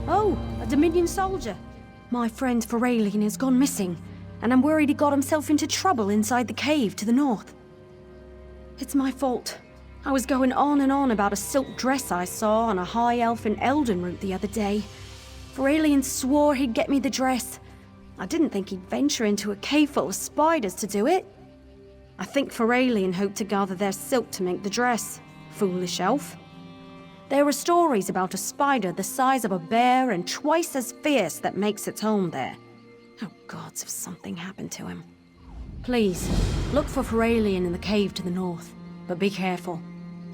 Oh, a Dominion soldier. My friend Feralian has gone missing, and I'm worried he got himself into trouble inside the cave to the north. It's my fault. I was going on and on about a silk dress I saw on a high elf in Elden route the other day. Feralian swore he'd get me the dress. I didn't think he'd venture into a cave full of spiders to do it. I think Feralian hoped to gather their silk to make the dress. Foolish elf. There are stories about a spider the size of a bear and twice as fierce that makes its home there. Oh gods, if something happened to him. Please, look for Feralian in the cave to the north, but be careful.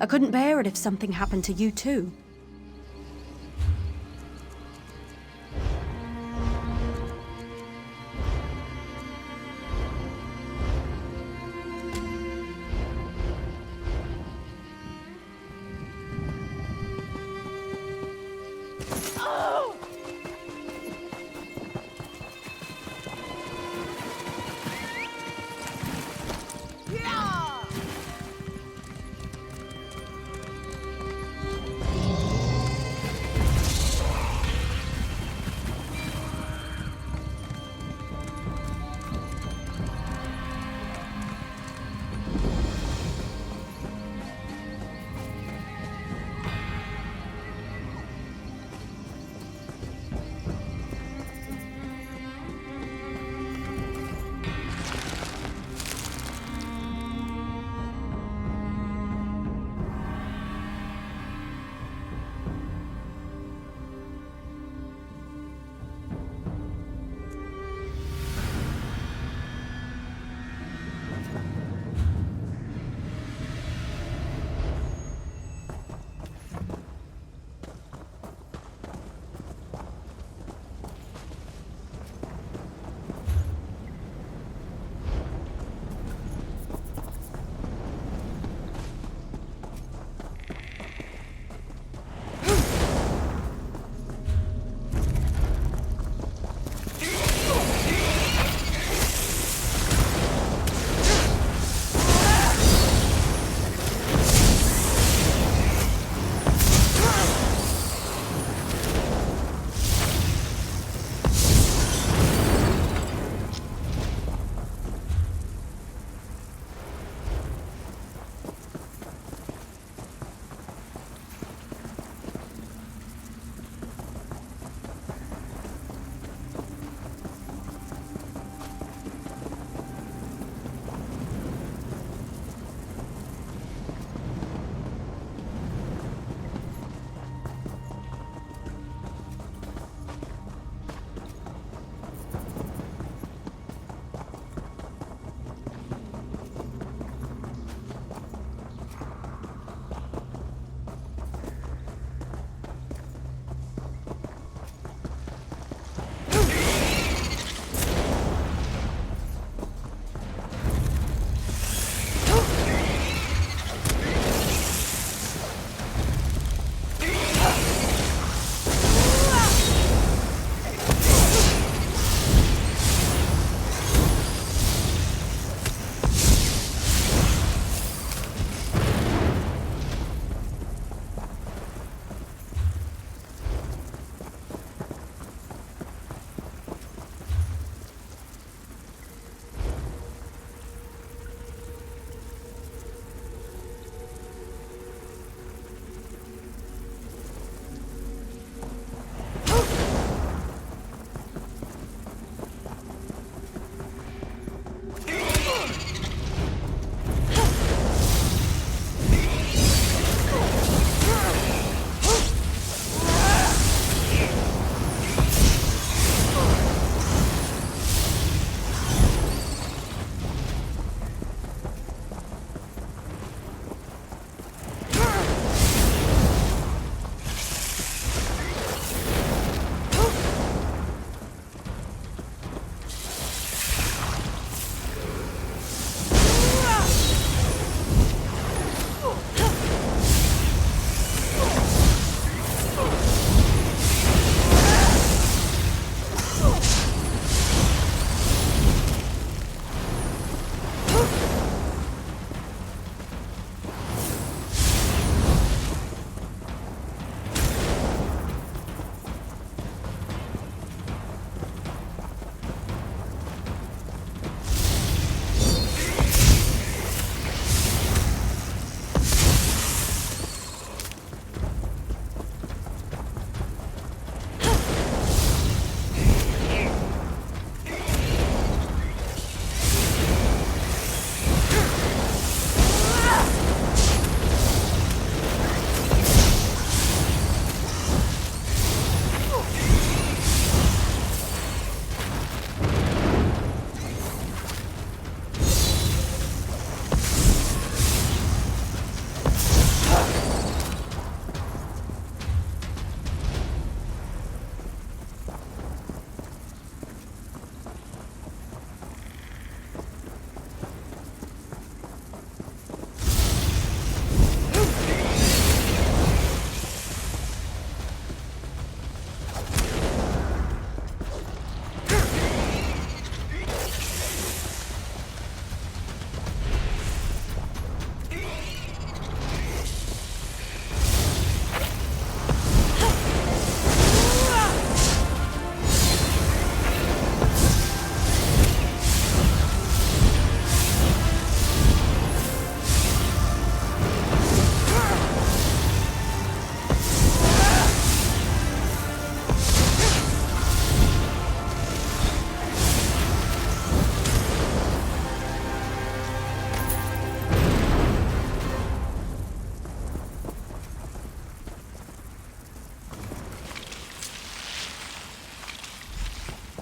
I couldn't bear it if something happened to you too.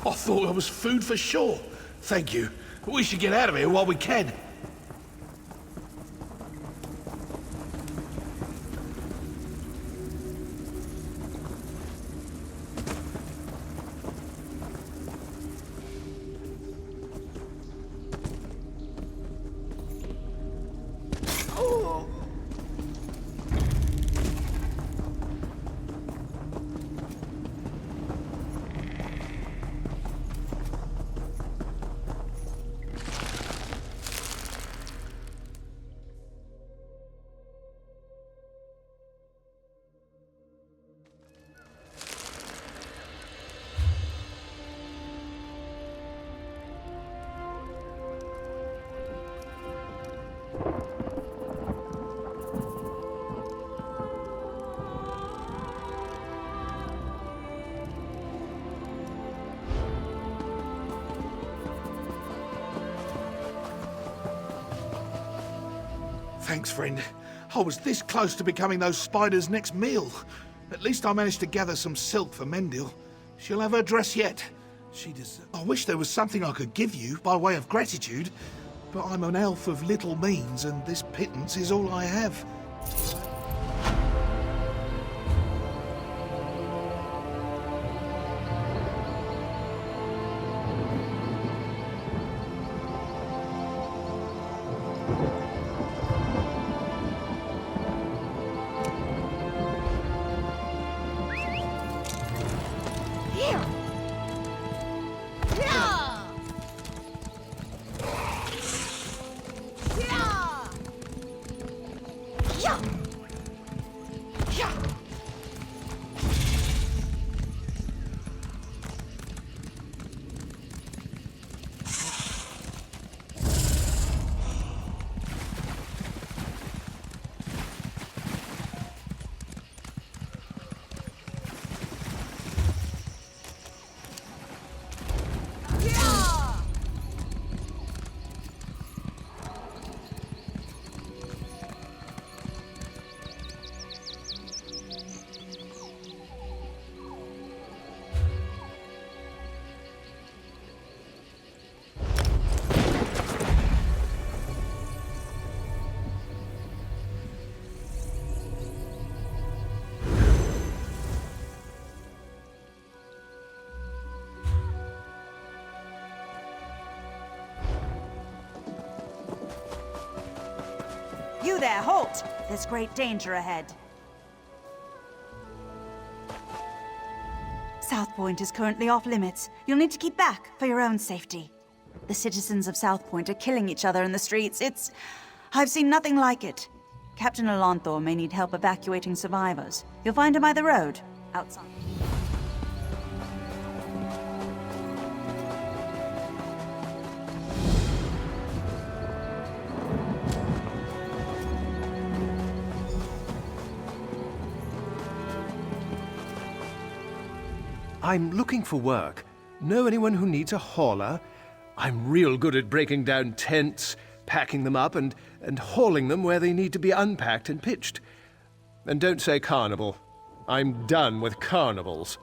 I thought I was food for sure. Thank you. We should get out of here while we can. Thanks, friend. I was this close to becoming those spiders' next meal. At least I managed to gather some silk for Mendil. She'll have her dress yet. I wish there was something I could give you by way of gratitude, but I'm an elf of little means, and this pittance is all I have. You there, halt! There's great danger ahead. South Point is currently off limits. You'll need to keep back for your own safety. The citizens of South Point are killing each other in the streets. I've seen nothing like it. Captain Alonthor may need help evacuating survivors. You'll find him by the road, outside. I'm looking for work. Know anyone who needs a hauler? I'm real good at breaking down tents, packing them up, and hauling them where they need to be unpacked and pitched. And don't say carnival. I'm done with carnivals.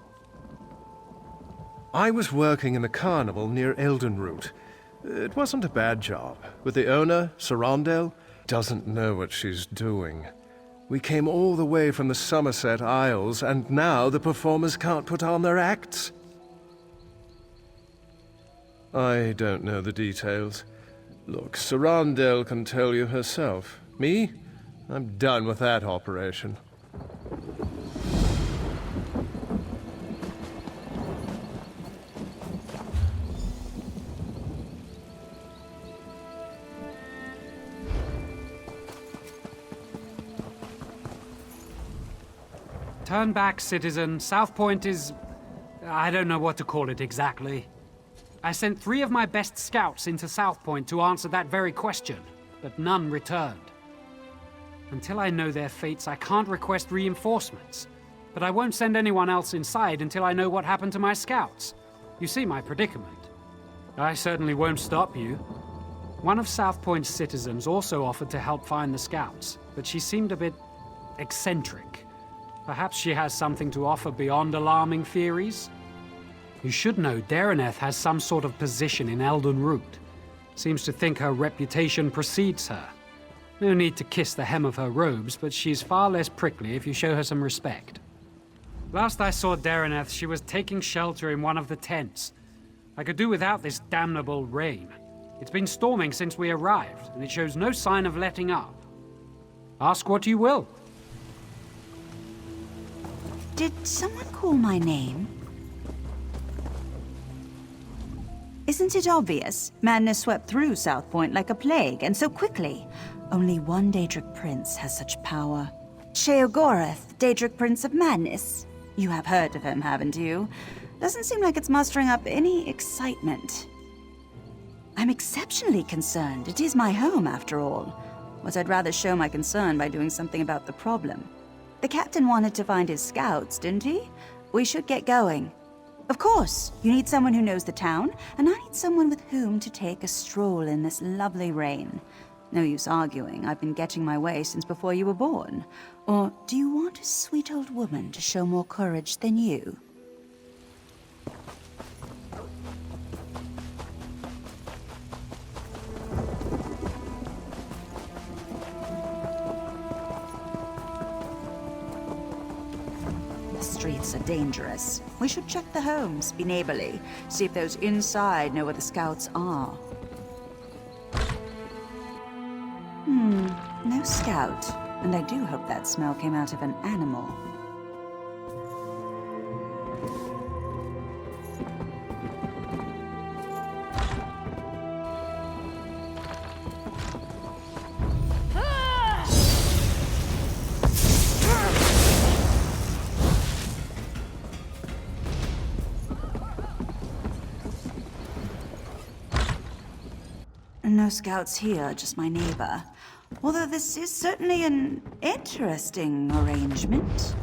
I was working in a carnival near Eldenroot. It wasn't a bad job, but the owner, Sarandel, doesn't know what she's doing. We came all the way from the Somerset Isles, and now the performers can't put on their acts. I don't know the details. Look, Sarandel can tell you herself. Me? I'm done with that operation. Turn back, citizen. South Point is... I don't know what to call it exactly. I sent 3 of my best scouts into South Point to answer that very question, but none returned. Until I know their fates, I can't request reinforcements. But I won't send anyone else inside until I know what happened to my scouts. You see my predicament. I certainly won't stop you. One of South Point's citizens also offered to help find the scouts, but she seemed a bit eccentric. Perhaps she has something to offer beyond alarming theories? You should know Dareneth has some sort of position in Elden Root. Seems to think her reputation precedes her. No need to kiss the hem of her robes, but she's far less prickly if you show her some respect. Last I saw Dareneth, she was taking shelter in one of the tents. I could do without this damnable rain. It's been storming since we arrived, and it shows no sign of letting up. Ask what you will. Did someone call my name? Isn't it obvious? Madness swept through South Point like a plague, and so quickly. Only one Daedric prince has such power. Sheogorath, Daedric Prince of Madness. You have heard of him, haven't you? Doesn't seem like it's mustering up any excitement. I'm exceptionally concerned. It is my home, after all. But I'd rather show my concern by doing something about the problem. The captain wanted to find his scouts, didn't he? We should get going. Of course, you need someone who knows the town, and I need someone with whom to take a stroll in this lovely rain. No use arguing, I've been getting my way since before you were born. Or do you want a sweet old woman to show more courage than you? The streets are dangerous. We should check the homes, be neighborly, see if those inside know where the scouts are. No scout. And I do hope that smell came out of an animal. No scouts here, just my neighbor. Although this is certainly an interesting arrangement.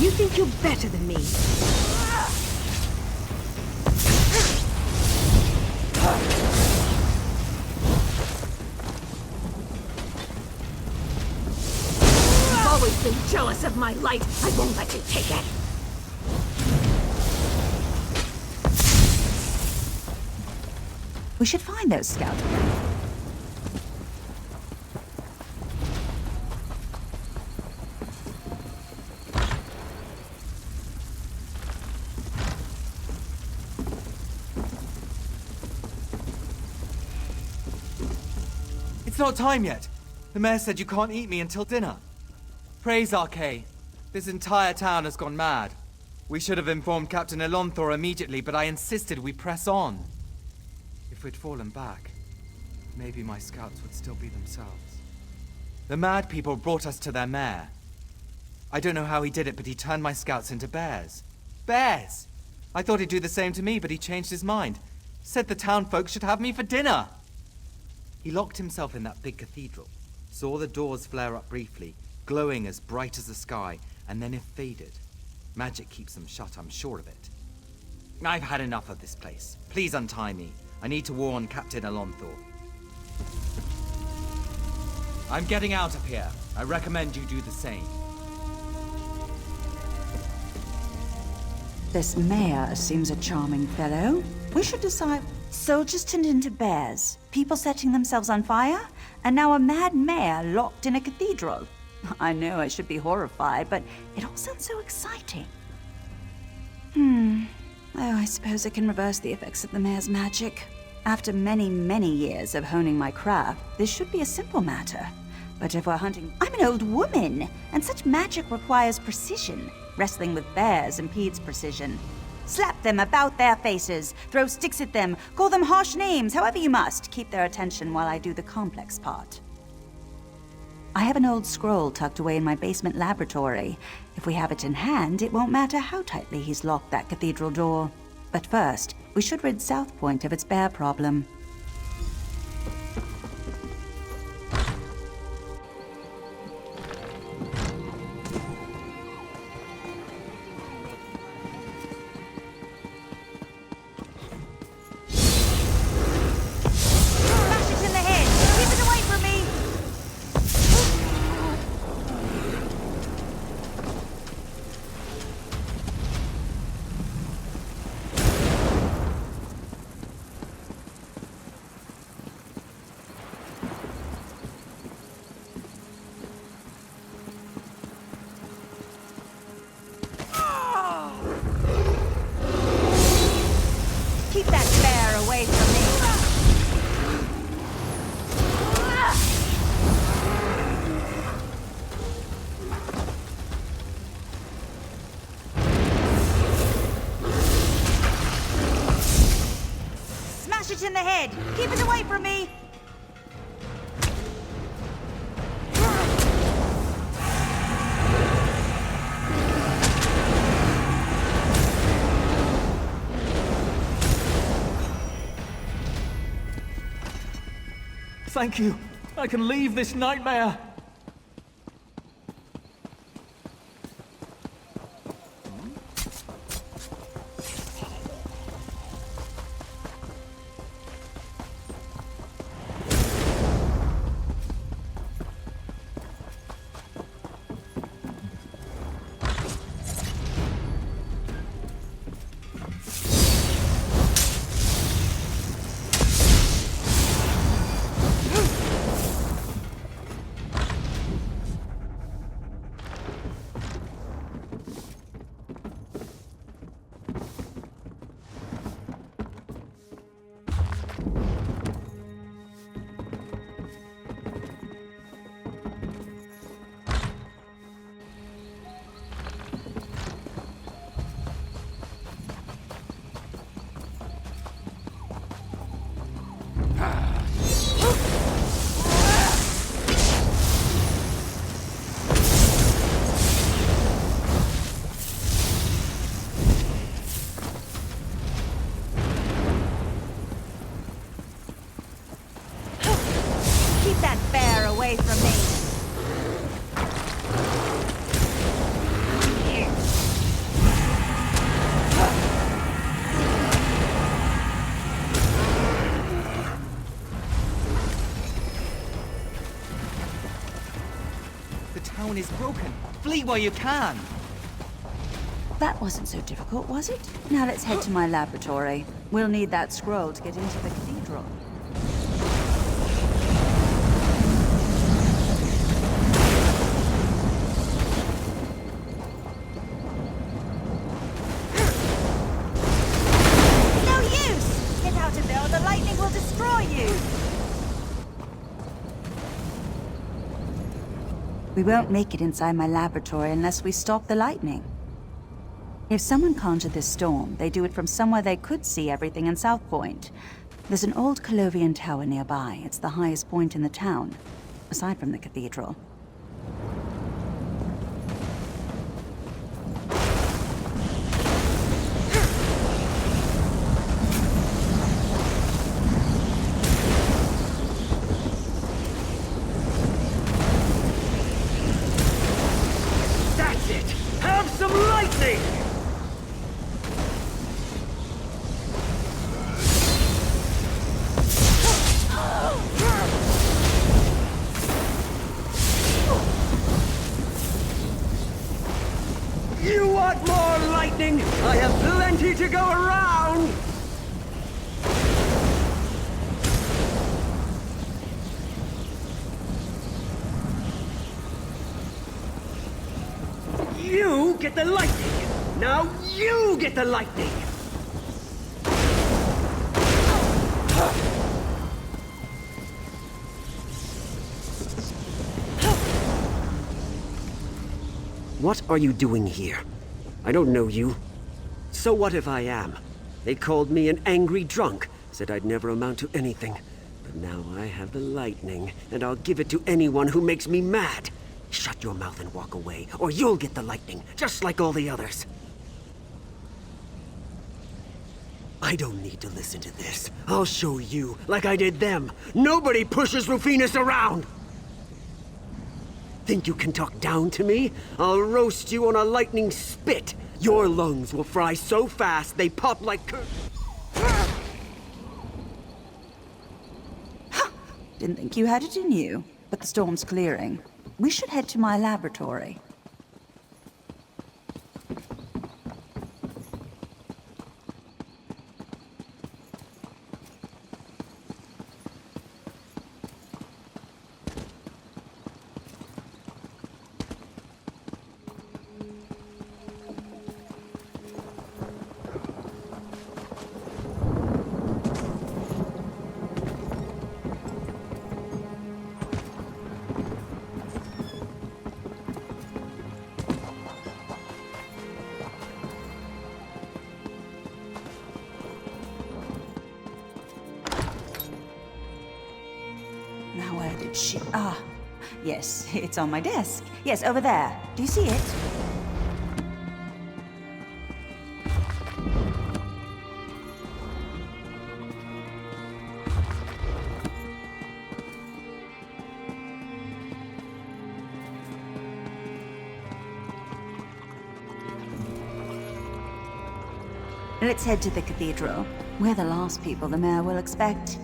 You think you're better than me? You've always been jealous of my light. I won't let you take it. We should find those scouts. It's not time yet. The mayor said you can't eat me until dinner. Praise Archay. This entire town has gone mad. We should have informed Captain Elonthor immediately, but I insisted we press on. If we'd fallen back, maybe my scouts would still be themselves. The mad people brought us to their mayor. I don't know how he did it, but he turned my scouts into bears. Bears! I thought he'd do the same to me, but he changed his mind. Said the town folks should have me for dinner. He locked himself in that big cathedral, saw the doors flare up briefly, glowing as bright as the sky, and then it faded. Magic keeps them shut, I'm sure of it. I've had enough of this place. Please untie me. I need to warn Captain Elonthor. I'm getting out of here. I recommend you do the same. This mayor seems a charming fellow. We should decide. Soldiers turned into bears, people setting themselves on fire, and now a mad mayor locked in a cathedral. I know I should be horrified, but it all sounds so exciting. Oh, I suppose I can reverse the effects of the mayor's magic. After many, many years of honing my craft, this should be a simple matter. But if we're hunting, I'm an old woman, and such magic requires precision. Wrestling with bears impedes precision. Slap them about their faces, throw sticks at them, call them harsh names, however you must. Keep their attention while I do the complex part. I have an old scroll tucked away in my basement laboratory. If we have it in hand, it won't matter how tightly he's locked that cathedral door. But first, we should rid South Point of its bear problem. ahead! Keep it away from me! Thank you. I can leave this nightmare. Keep that bear away from me! The town is broken. Flee while you can. That wasn't so difficult, was it? Now let's head to my laboratory. We'll need that scroll to get into the cathedral. No use! Get out of there or the lightning will destroy you! We won't make it inside my laboratory unless we stop the lightning. If someone conjured this storm, they do it from somewhere they could see everything in South Point. There's an old Colovian tower nearby. It's the highest point in the town, aside from the cathedral. That's it! Have some lightning! You want more lightning? I have plenty to go around! You get the lightning! Now you get the lightning! What are you doing here? I don't know you. So what if I am? They called me an angry drunk, said I'd never amount to anything. But now I have the lightning, and I'll give it to anyone who makes me mad. Shut your mouth and walk away, or you'll get the lightning, just like all the others. I don't need to listen to this. I'll show you, like I did them. Nobody pushes Rufinus around! Think you can talk down to me? I'll roast you on a lightning spit. Your lungs will fry so fast they pop like Didn't think you had it in you, but the storm's clearing. We should head to my laboratory. Now where did she... Ah, yes, it's on my desk. Yes, over there. Do you see it? Let's head to the cathedral. We're the last people the mayor will expect.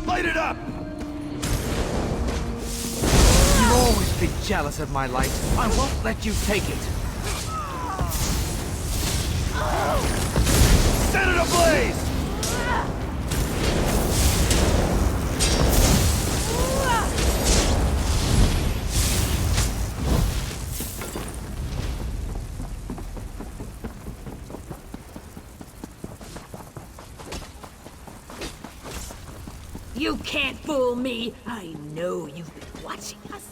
Light it up! You'll always be jealous of my light. I won't let you take it. Set it ablaze! You can't fool me. I know you've been watching us.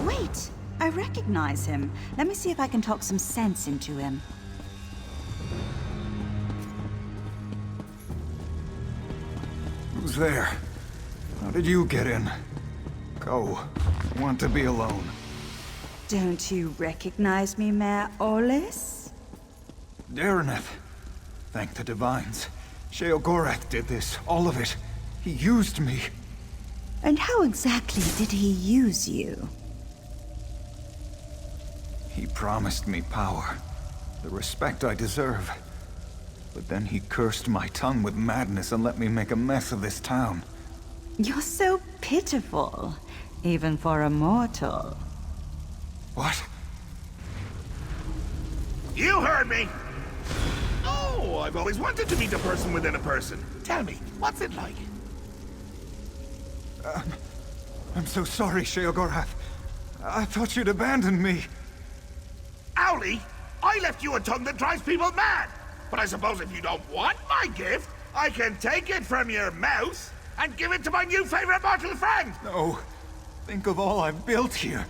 Wait! I recognize him. Let me see if I can talk some sense into him. Who's there? How did you get in? Go. I want to be alone. Don't you recognize me, Mayor Olis? Dareneth. Thank the Divines. Sheogorath did this. All of it. He used me. And how exactly did he use you? He promised me power. The respect I deserve. But then he cursed my tongue with madness and let me make a mess of this town. You're so pitiful, even for a mortal. What? You heard me! Oh, I've always wanted to meet a person within a person. Tell me, what's it like? I'm so sorry, Sheogorath. I thought you'd abandoned me. Owlie, I left you a tongue that drives people mad. But I suppose if you don't want my gift, I can take it from your mouth and give it to my new favorite mortal friend. No. Think of all I've built here.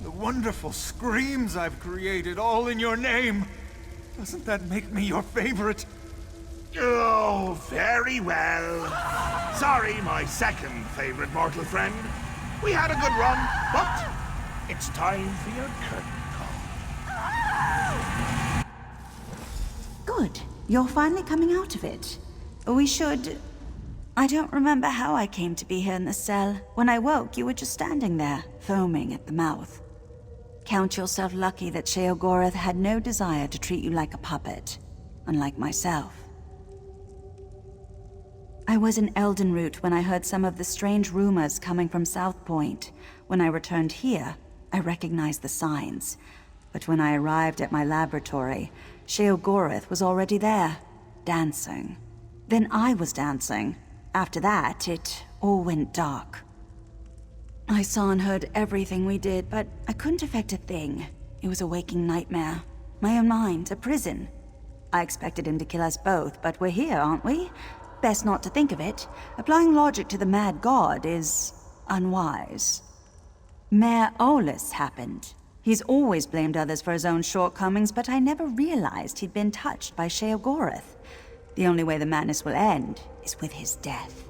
The wonderful screams I've created, all in your name. Doesn't that make me your favorite? Oh, very well. Sorry, my second favorite mortal friend. We had a good run, but it's time for your curtain call. Good. You're finally coming out of it. We should... I don't remember how I came to be here in the cell. When I woke, you were just standing there, foaming at the mouth. Count yourself lucky that Sheogorath had no desire to treat you like a puppet, unlike myself. I was in Eldenroot when I heard some of the strange rumors coming from South Point. When I returned here, I recognized the signs. But when I arrived at my laboratory, Sheogorath was already there, dancing. Then I was dancing. After that, it all went dark. I saw and heard everything we did, but I couldn't affect a thing. It was a waking nightmare. My own mind, a prison. I expected him to kill us both, but we're here, aren't we? Best not to think of it. Applying logic to the mad god is unwise. Mayor Olis happened. He's always blamed others for his own shortcomings, but I never realized he'd been touched by Sheogorath. The only way the madness will end is with his death.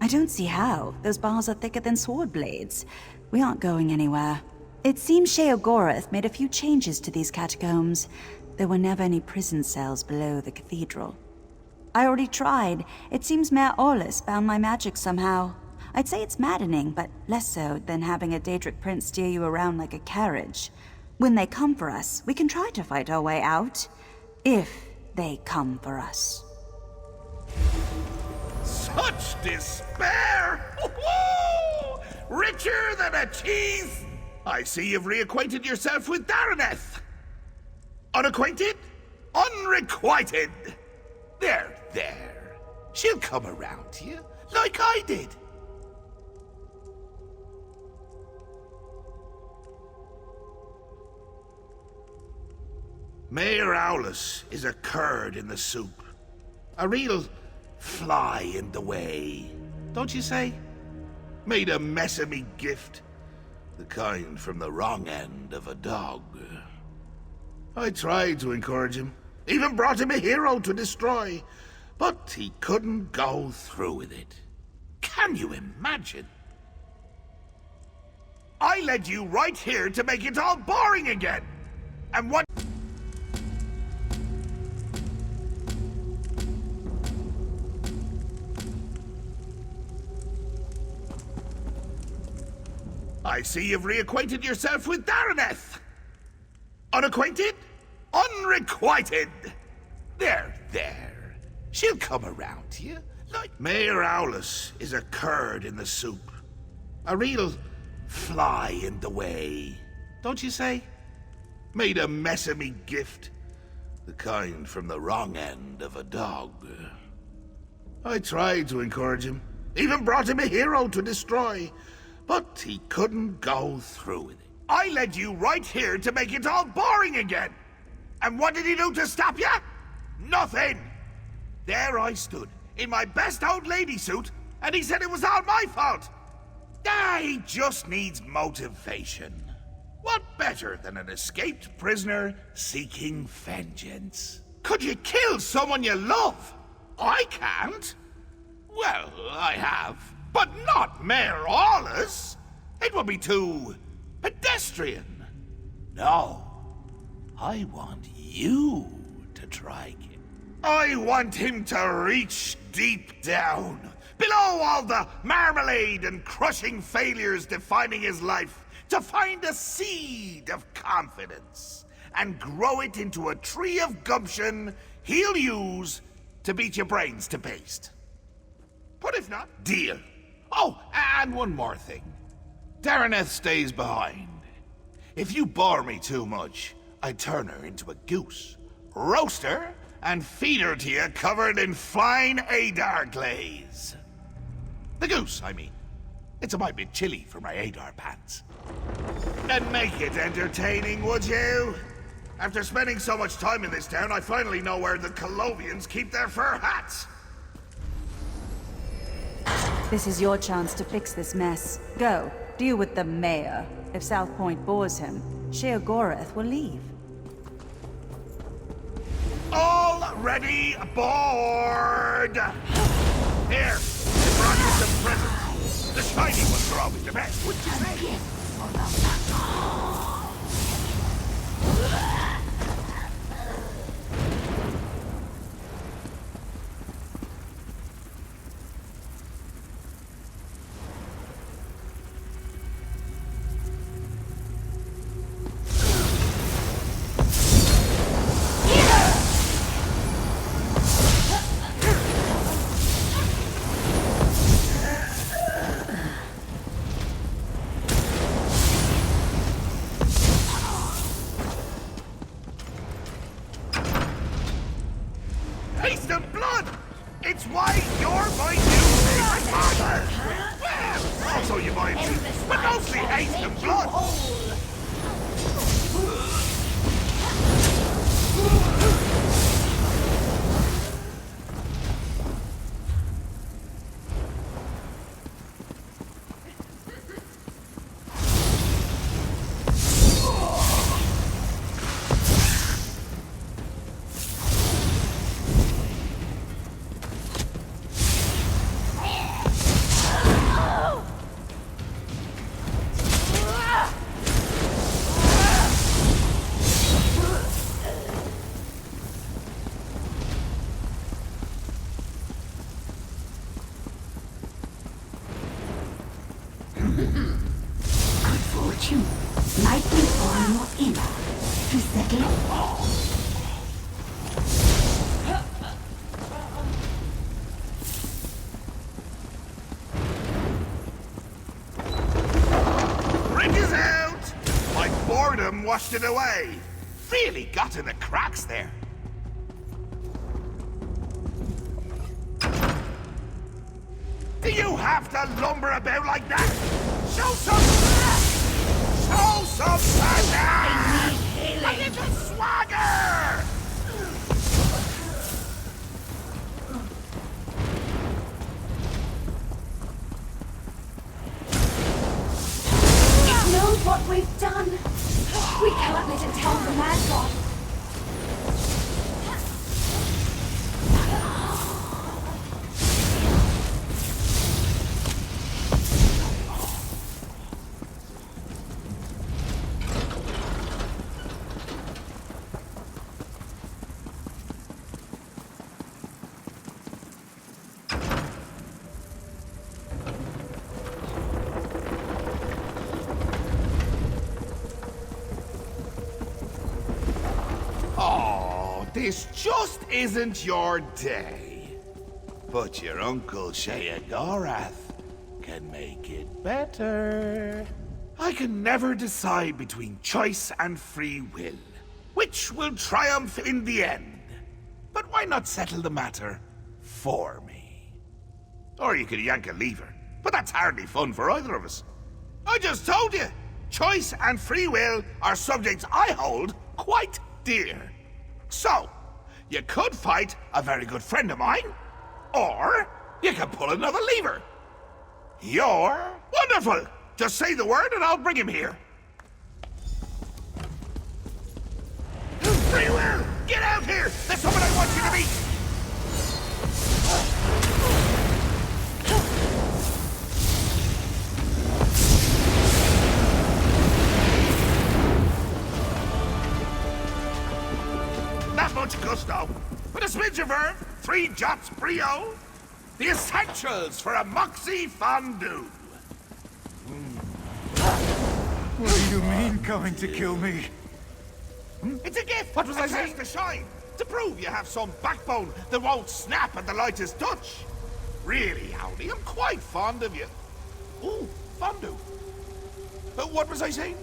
I don't see how. Those bars are thicker than sword blades. We aren't going anywhere. It seems Sheogorath made a few changes to these catacombs. There were never any prison cells below the cathedral. I already tried. It seems Mayor Orlus found my magic somehow. I'd say it's maddening, but less so than having a Daedric prince steer you around like a carriage. When they come for us, we can try to fight our way out. If they come for us. Such despair! Woo-hoo! Richer than a cheese! I see you've reacquainted yourself with Daraneth. Unacquainted? Unrequited! There. She'll come around to you, like I did. Mayor Aulus is a curd in the soup. A real fly in the way, don't you say? Made a mess of me gift. The kind from the wrong end of a dog. I tried to encourage him. Even brought him a hero to destroy. But he couldn't go through with it. Can you imagine? I led you right here to make it all boring again. And what... I see you've reacquainted yourself with Daraneth. Unacquainted? Unrequited. There. She'll come around to you, like... Mayor Aulus is a curd in the soup. A real fly in the way, don't you say? Made a mess of me gift. The kind from the wrong end of a dog. I tried to encourage him. Even brought him a hero to destroy. But he couldn't go through with it. I led you right here to make it all boring again. And what did he do to stop you? Nothing. There I stood, in my best old lady suit, and he said it was all my fault. He just needs motivation. What better than an escaped prisoner seeking vengeance? Could you kill someone you love? I can't. Well, I have. But not Mayor Aulus. It would be too pedestrian. No. I want you to try him. I want him to reach deep down, below all the marmalade and crushing failures defining his life, to find a seed of confidence and grow it into a tree of gumption he'll use to beat your brains to paste. But if not, deal. Oh, and one more thing. Daraneth stays behind. If you bore me too much, I'd turn her into a goose, roast her, and feed her to you covered in fine Adar glaze. The goose, I mean. It's a mite bit chilly for my Adar pants. And make it entertaining, would you? After spending so much time in this town, I finally know where the Colovians keep their fur hats. This is your chance to fix this mess. Go, deal with the mayor. If South Point bores him, Sheogorath will leave. Already aboard! Here, I brought you some presents. The shiny ones are always the best, wouldn't you say? Taste of blood! It's why you're my new favorite father! Well, also you might be, but mostly taste of blood! too, lightly on your inner, to settle it all. Bridges out! My boredom washed it away. Really got in the cracks there. Do you have to lumber about like that? Show some... Show some swagger! A little swagger! It knows what we've done. We cannot let it tell the mad god. This just isn't your day. But your Uncle Sheogorath can make it better. I can never decide between choice and free will. Which will triumph in the end? But why not settle the matter for me? Or you could yank a lever, but that's hardly fun for either of us. I just told you, choice and free will are subjects I hold quite dear. So, you could fight a very good friend of mine, or you can pull another lever. You're wonderful! Just say the word and I'll bring him here. Free will! Get out here! There's someone I want you to meet! Not much gusto, but a smidge of herb, 3 jots brio, the essentials for a moxie fondue. What do you mean, coming to kill me? It's a gift! What was I saying? To shine, to prove you have some backbone that won't snap at the lightest touch. Really, Howdy, I'm quite fond of you. Ooh, fondue. What was I saying?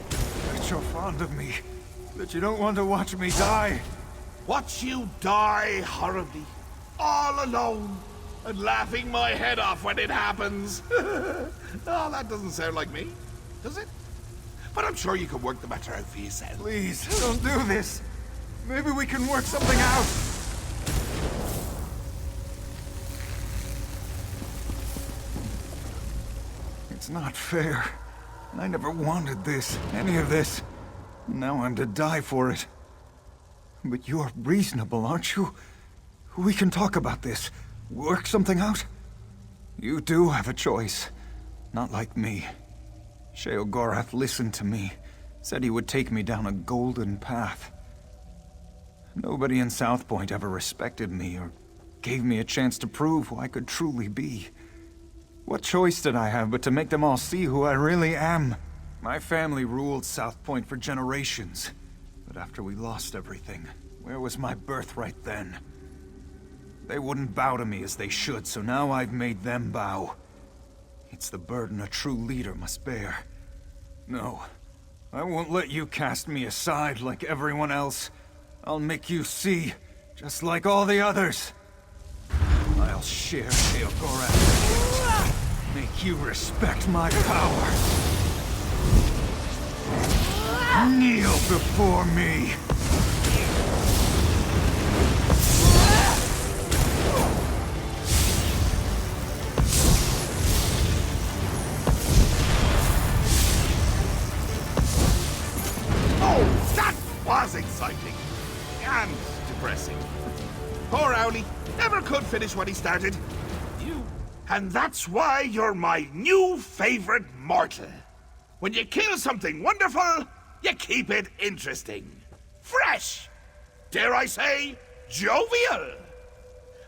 That you're fond of me. That you don't want to watch me die. Watch you die horribly, all alone, and laughing my head off when it happens. Oh, that doesn't sound like me, does it? But I'm sure you can work the matter out for yourself. Please, don't do this. Maybe we can work something out. It's not fair. I never wanted this, any of this. Now I'm to die for it. But you're reasonable, aren't you? We can talk about this. Work something out. You do have a choice. Not like me. Sheogorath listened to me. Said he would take me down a golden path. Nobody in South Point ever respected me or gave me a chance to prove who I could truly be. What choice did I have but to make them all see who I really am? My family ruled South Point for generations. But after we lost everything, where was my birthright then? They wouldn't bow to me as they should, so now I've made them bow. It's the burden a true leader must bear. No, I won't let you cast me aside like everyone else. I'll make you see, just like all the others. I'll share Sheogorath's gift. Make you respect my power. Kneel before me. Oh, that was exciting. And depressing. Poor Owlie never could finish what he started. And that's why you're my new favorite mortal. When you kill something wonderful, you keep it interesting. Fresh! Dare I say, jovial!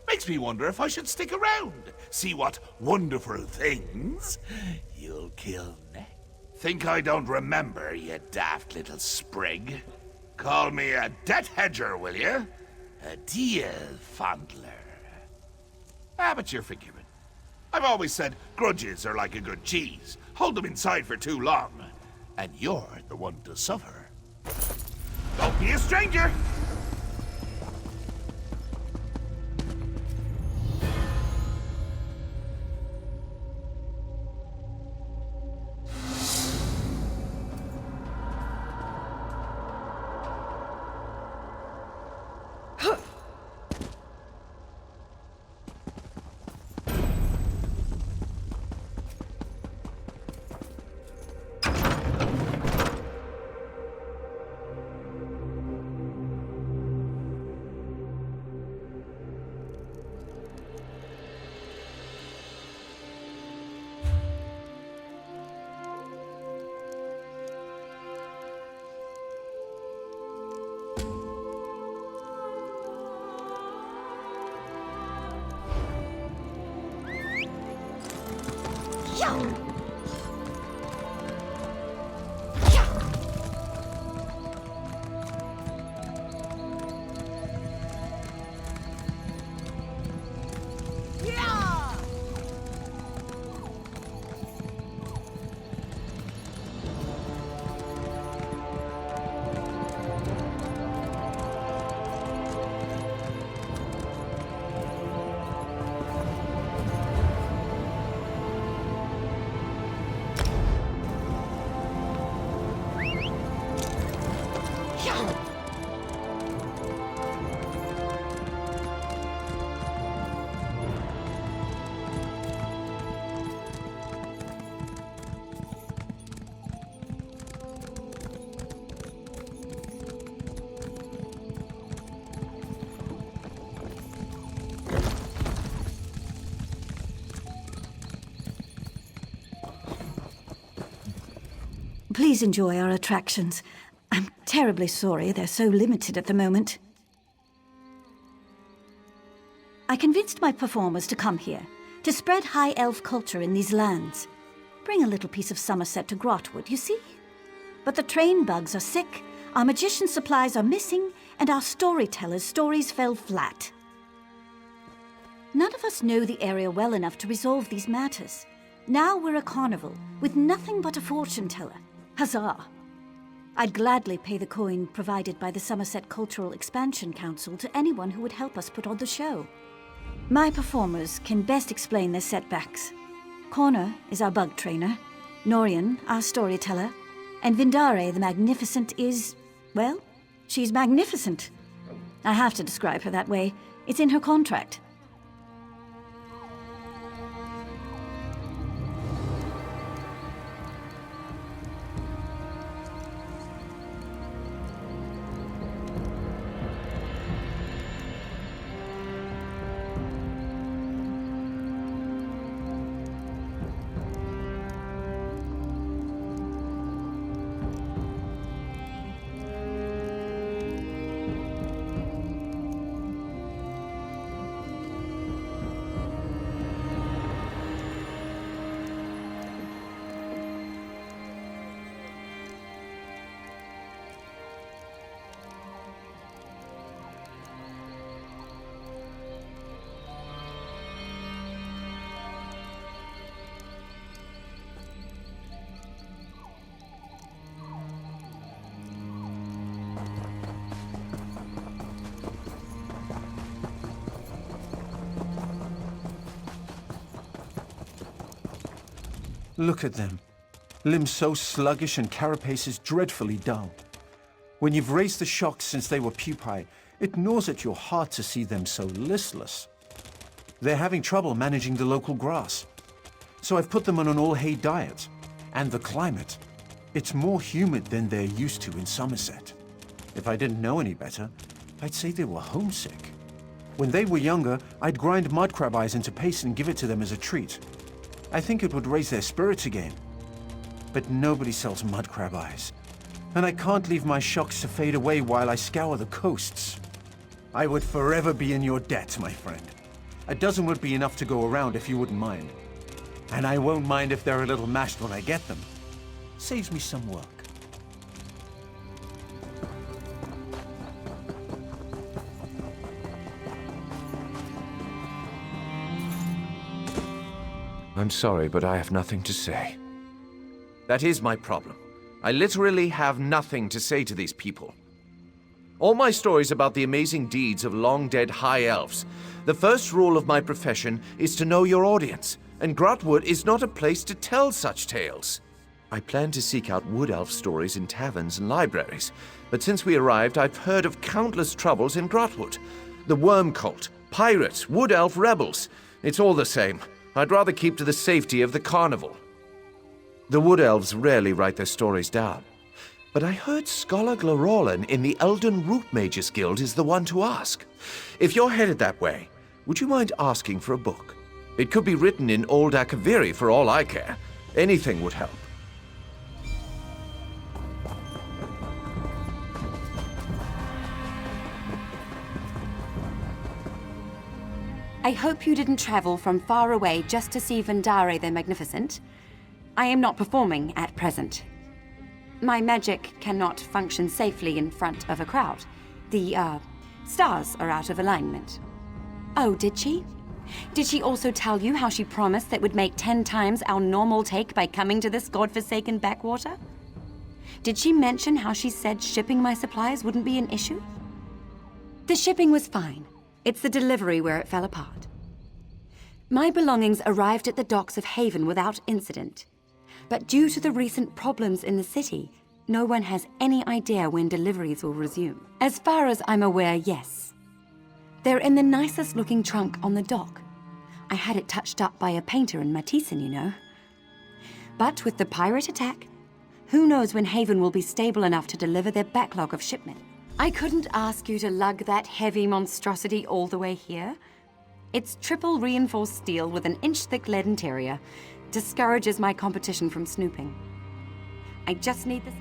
Makes me wonder if I should stick around, see what wonderful things you'll kill next. Think I don't remember, you daft little sprig? Call me a debt hedger, will you? A deal fondler. But you're forgiven. I've always said grudges are like a good cheese. Hold them inside for too long, and you're the one to suffer. Don't be a stranger! Please enjoy our attractions. I'm terribly sorry they're so limited at the moment. I convinced my performers to come here, to spread high elf culture in these lands. Bring a little piece of Somerset to Grahtwood, you see? But the train bugs are sick, our magician supplies are missing, and our storytellers' stories fell flat. None of us know the area well enough to resolve these matters. Now we're a carnival, with nothing but a fortune teller. Huzzah! I'd gladly pay the coin provided by the Somerset Cultural Expansion Council to anyone who would help us put on the show. My performers can best explain their setbacks. Connor is our bug trainer, Norian, our storyteller, and Vindare the Magnificent is, well, she's magnificent. I have to describe her that way. It's in her contract. Look at them. Limbs so sluggish and carapaces dreadfully dull. When you've raised the shocks since they were pupae, it gnaws at your heart to see them so listless. They're having trouble managing the local grass. So I've put them on an all-hay diet. And the climate. It's more humid than they're used to in Somerset. If I didn't know any better, I'd say they were homesick. When they were younger, I'd grind mud crab eyes into paste and give it to them as a treat. I think it would raise their spirits again. But nobody sells mud crab eyes. And I can't leave my shocks to fade away while I scour the coasts. I would forever be in your debt, my friend. A dozen would be enough to go around if you wouldn't mind. And I won't mind if they're a little mashed when I get them. Saves me some work. I'm sorry, but I have nothing to say. That is my problem. I literally have nothing to say to these people. All my stories about the amazing deeds of long-dead high elves. The first rule of my profession is to know your audience, and Grahtwood is not a place to tell such tales. I plan to seek out wood elf stories in taverns and libraries, but since we arrived, I've heard of countless troubles in Grahtwood. The worm cult, pirates, wood elf rebels. It's all the same. I'd rather keep to the safety of the carnival. The wood elves rarely write their stories down. But I heard Scholar Glorolin in the Elden Root Mages Guild is the one to ask. If you're headed that way, would you mind asking for a book? It could be written in Old Akaviri for all I care. Anything would help. I hope you didn't travel from far away just to see Vendare the Magnificent. I am not performing at present. My magic cannot function safely in front of a crowd. The, stars are out of alignment. Oh, did she? Did she also tell you how she promised that would make 10 times our normal take by coming to this godforsaken backwater? Did she mention how she said shipping my supplies wouldn't be an issue? The shipping was fine. It's the delivery where it fell apart. My belongings arrived at the docks of Haven without incident. But due to the recent problems in the city, no one has any idea when deliveries will resume. As far as I'm aware, yes. They're in the nicest looking trunk on the dock. I had it touched up by a painter in Matissan, you know. But with the pirate attack, who knows when Haven will be stable enough to deliver their backlog of shipment. I couldn't ask you to lug that heavy monstrosity all the way here. It's triple reinforced steel with an inch-thick lead interior. Discourages my competition from snooping. I just need this...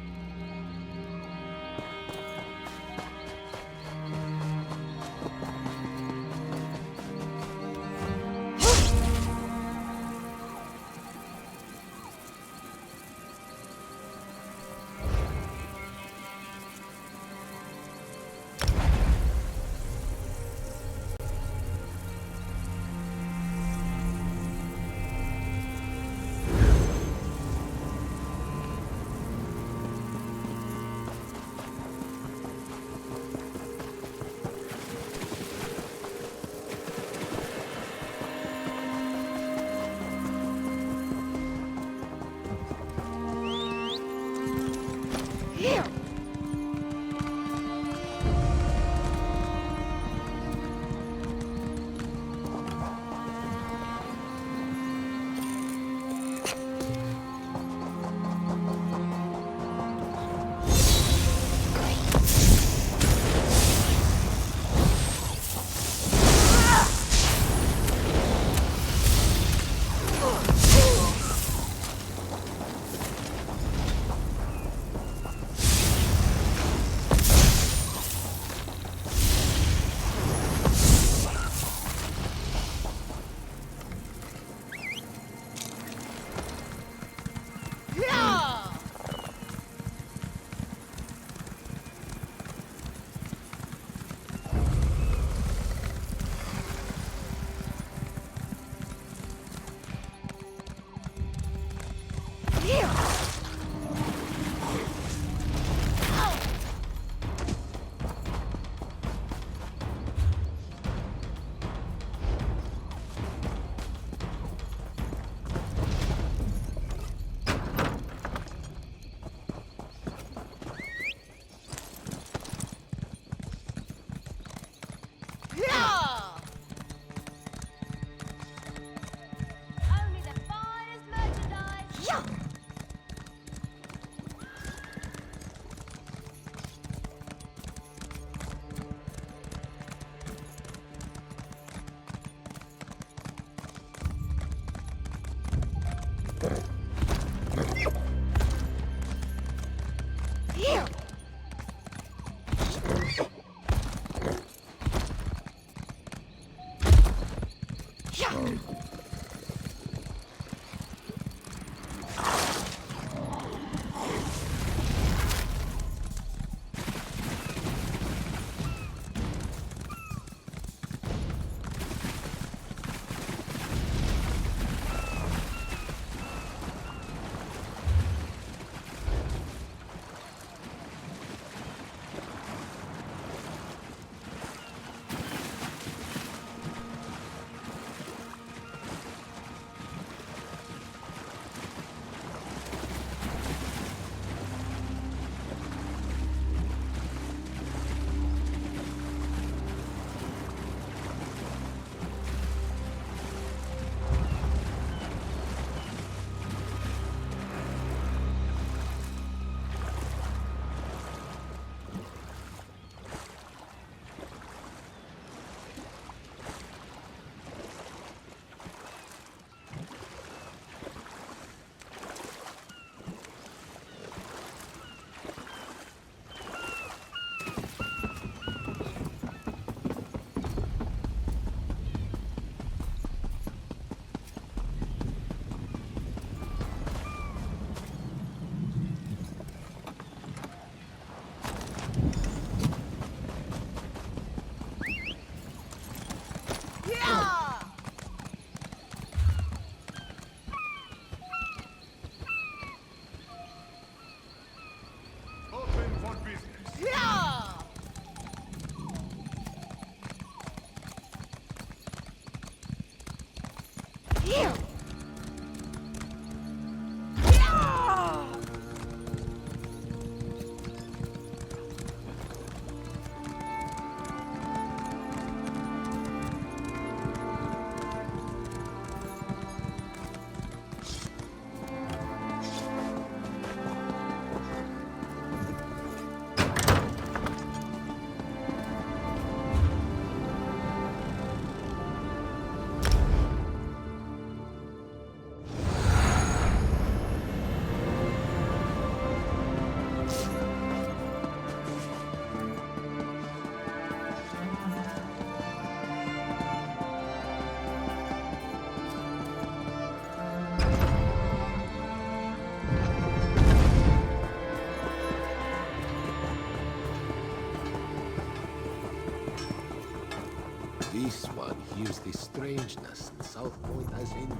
This one hears the strangeness that South Point has ended.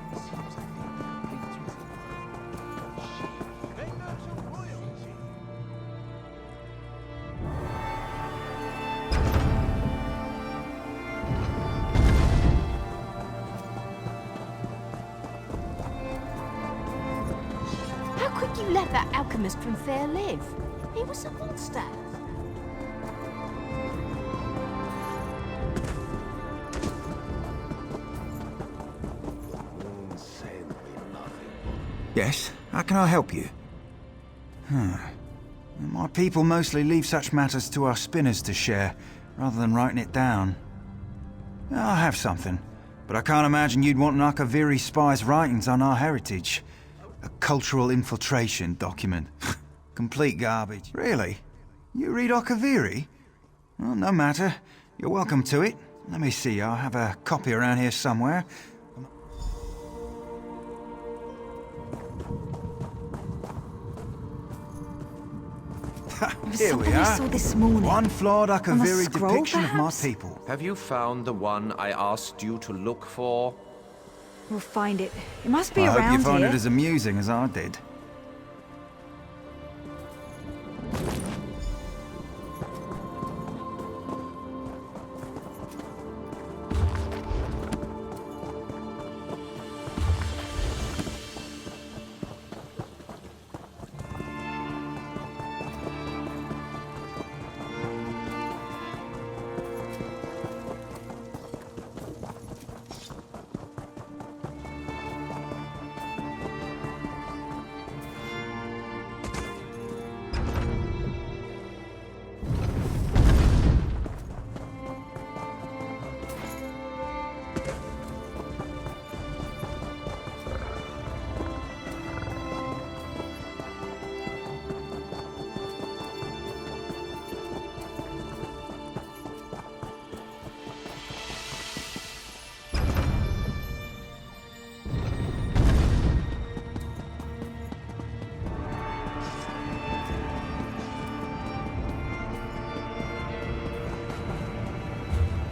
Seems that the hate within How could you let that alchemist from Fair live? He was a monster. Yes, how can I help you? My people mostly leave such matters to our spinners to share, rather than writing it down. I have something, but I can't imagine you'd want an Akaviri spy's writings on our heritage. A cultural infiltration document. Complete garbage. Really? You read Akaviri? Well, no matter. You're welcome to it. Let me see, I'll have a copy around here somewhere. Here we are. I saw this morning. One flawed On a Akaviri scroll, depiction of my perhaps? people. Have you found the one I asked you to look for? We'll find it. It must be I hope around you find here. it as amusing as I did.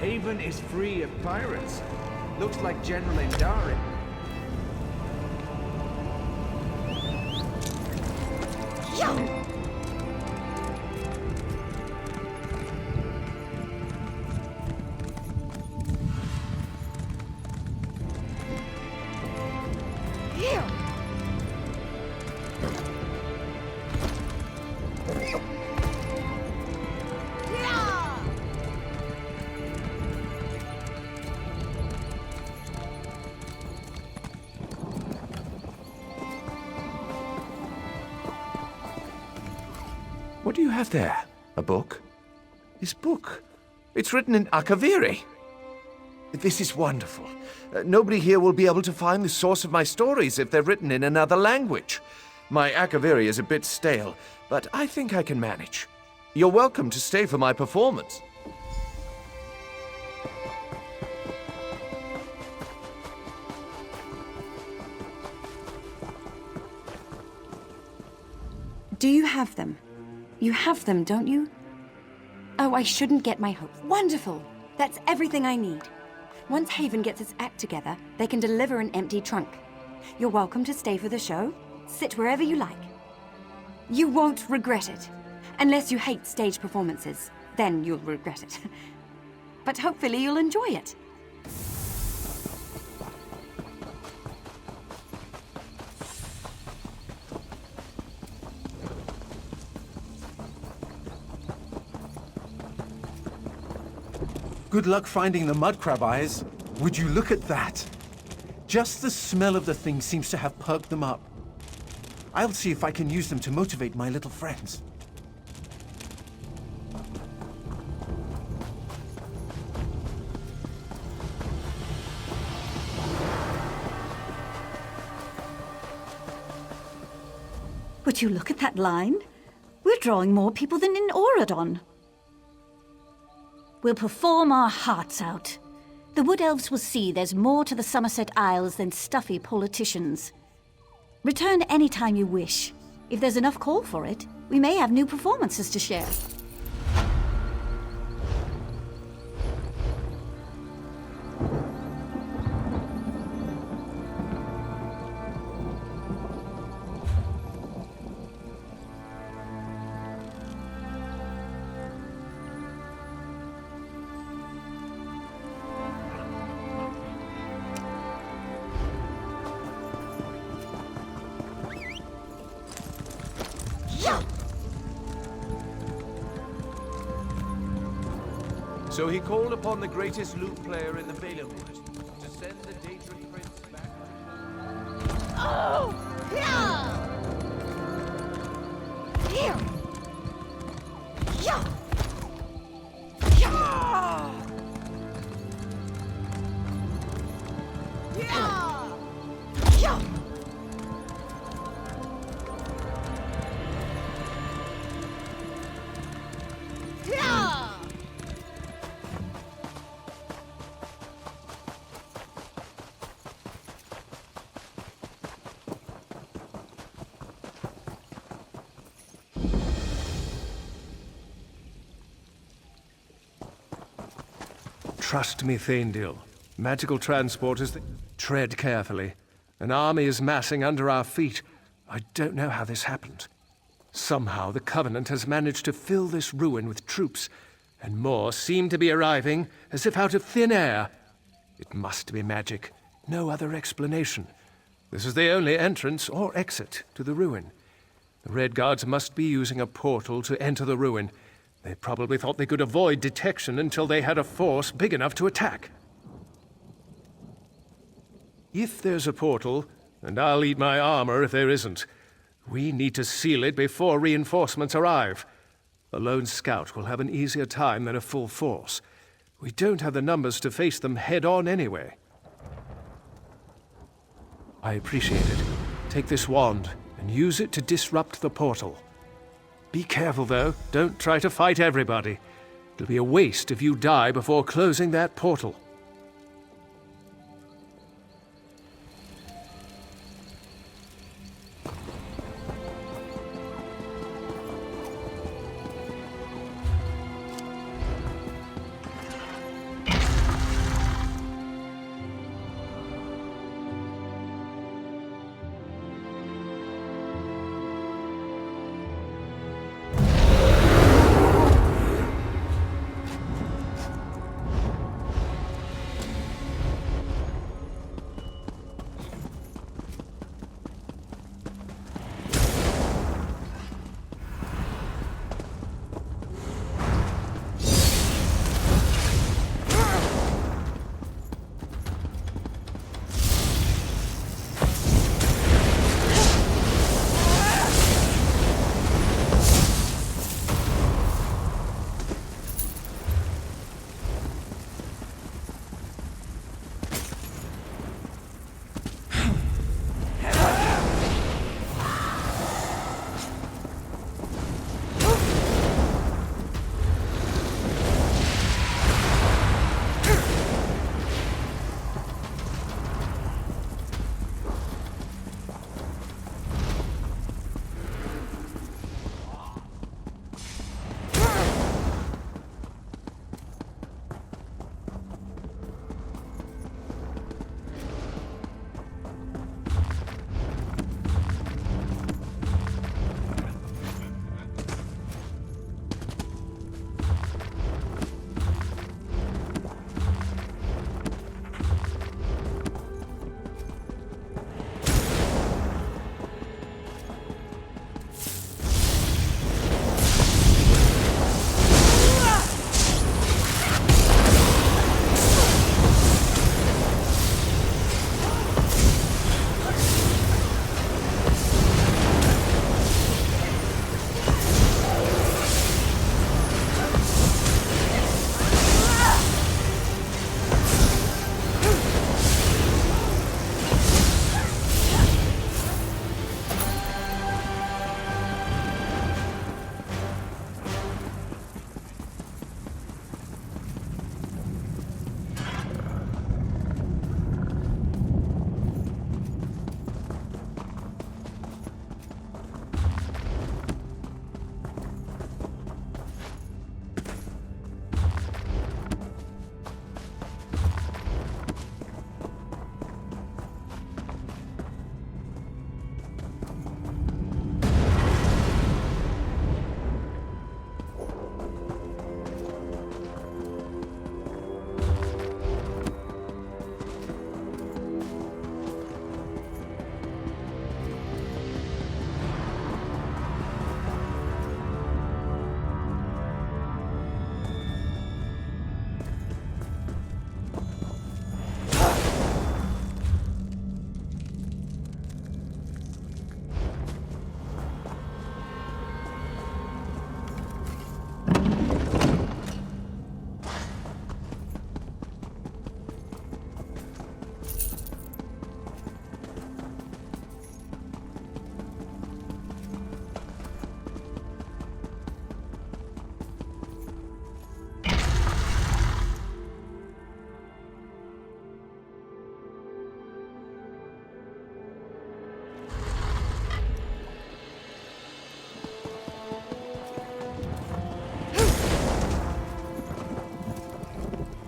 Haven is free of pirates. Looks like General Endari. What do you have there? A book? This book? It's written in Akaviri. This is wonderful. Nobody here will be able to find the source of my stories if they're written in another language. My Akaviri is a bit stale, but I think I can manage. You're welcome to stay for my performance. Do you have them? You have them, don't you? Oh, I shouldn't get my hopes. Wonderful! That's everything I need. Once Haven gets its act together, they can deliver an empty trunk. You're welcome to stay for the show. Sit wherever you like. You won't regret it. Unless you hate stage performances. Then you'll regret it. But hopefully you'll enjoy it. Good luck finding the mud crab eyes. Would you look at that? Just the smell of the thing seems to have perked them up. I'll see if I can use them to motivate my little friends. Would you look at that line? We're drawing more people than in Auradon. We'll perform our hearts out. The Wood Elves will see there's more to the Somerset Isles than stuffy politicians. Return any time you wish. If there's enough call for it, we may have new performances to share. So he called upon the greatest lute player in the Baileywood to send the Daedric prince back. Oh! Yeah! Here! Yeah! Yeah! Yeah! Yeah! Yeah! Trust me, Thaindil. Magical transport is the... Tread carefully. An army is massing under our feet. I don't know how this happened. Somehow the Covenant has managed to fill this ruin with troops, and more seem to be arriving as if out of thin air. It must be magic. No other explanation. This is the only entrance or exit to the ruin. The Red Guards must be using a portal to enter the ruin. They probably thought they could avoid detection until they had a force big enough to attack. If there's a portal, and I'll eat my armor if there isn't, we need to seal it before reinforcements arrive. A lone scout will have an easier time than a full force. We don't have the numbers to face them head-on anyway. I appreciate it. Take this wand and use it to disrupt the portal. Be careful, though. Don't try to fight everybody. It'll be a waste if you die before closing that portal.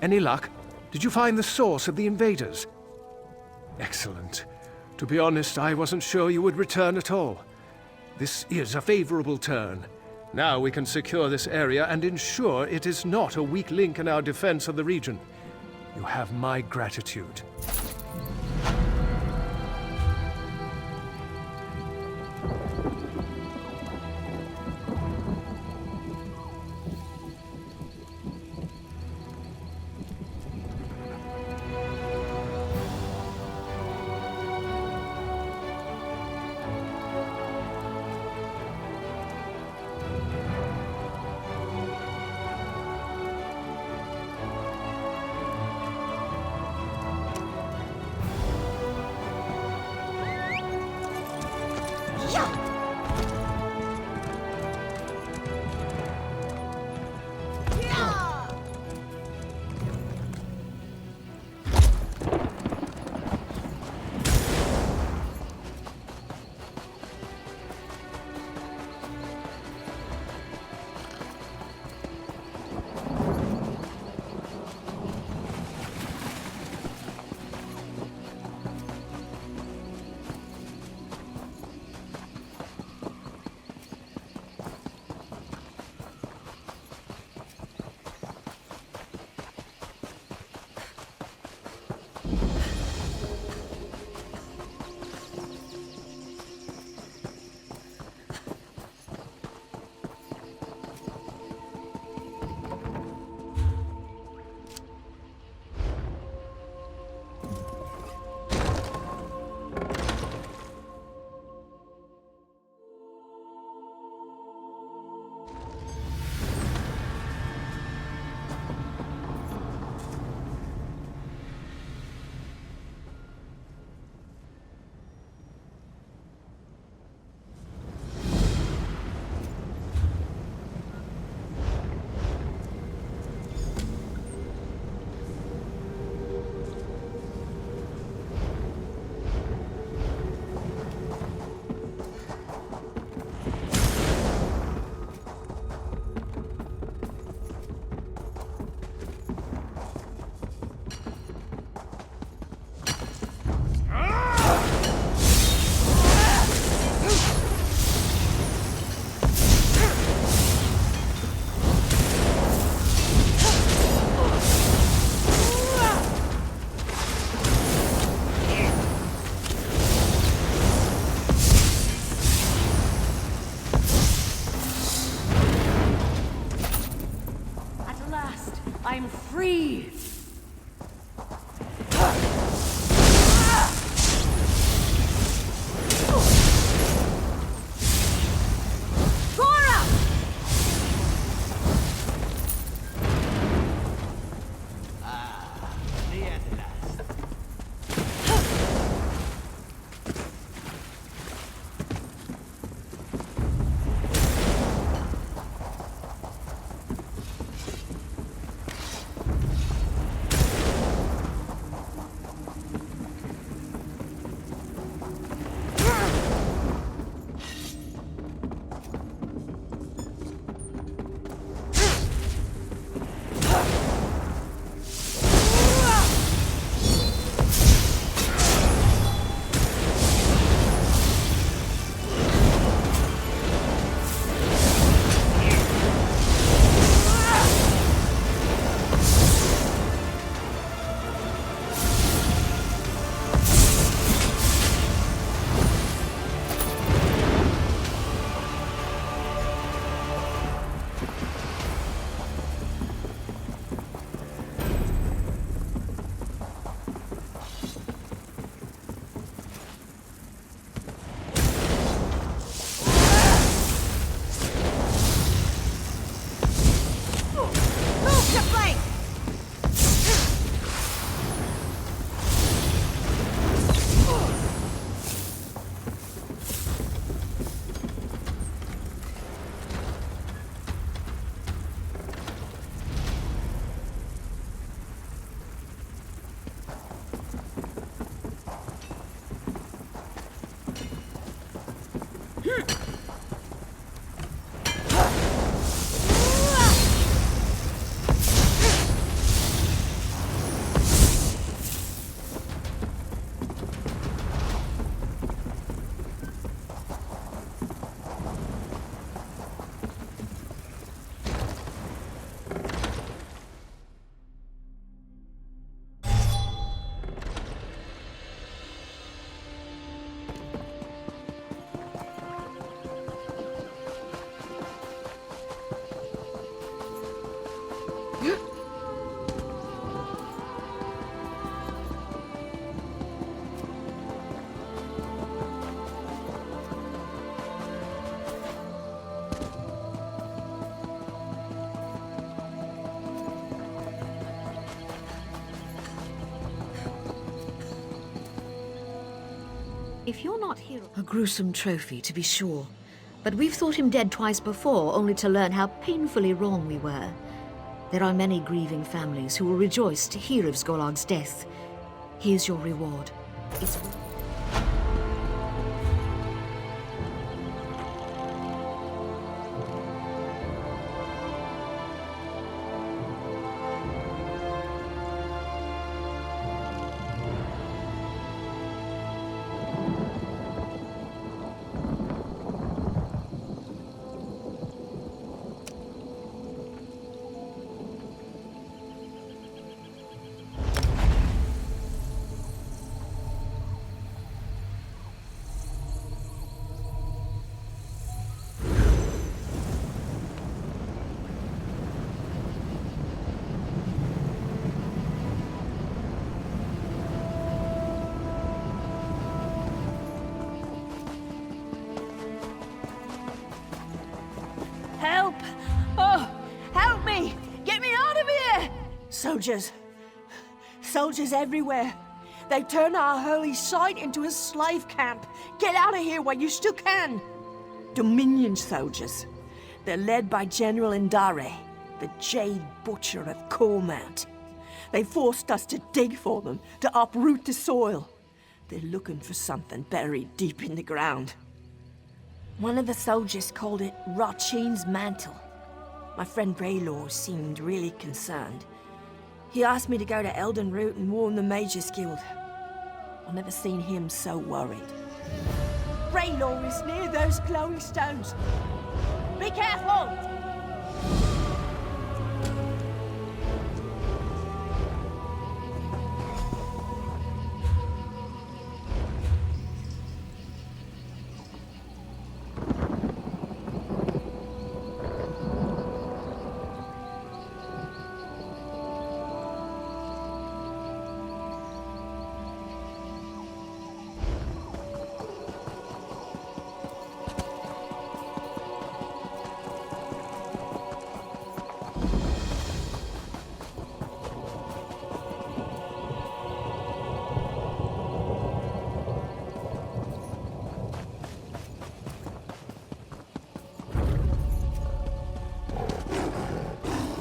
Any luck? Did you find the source of the invaders? Excellent. To be honest, I wasn't sure you would return at all. This is a favorable turn. Now we can secure this area and ensure it is not a weak link in our defense of the region. You have my gratitude. I'm free! If you're not here... A gruesome trophy, to be sure. But we've thought him dead twice before, only to learn how painfully wrong we were. There are many grieving families who will rejoice to hear of Skolag's death. Here's your reward. It's... Help! Oh, help me! Get me out of here! Soldiers. Soldiers everywhere. They turn our holy site into a slave camp. Get out of here while you still can. Dominion soldiers. They're led by General Indare, the Jade Butcher of Cormount. They forced us to dig for them, to uproot the soil. They're looking for something buried deep in the ground. One of the soldiers called it Rachin's mantle. My friend Raylor seemed really concerned. He asked me to go to Eldenroot and warn the Mages Guild. I've never seen him so worried. Raylor is near those glowing stones. Be careful!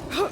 Huh?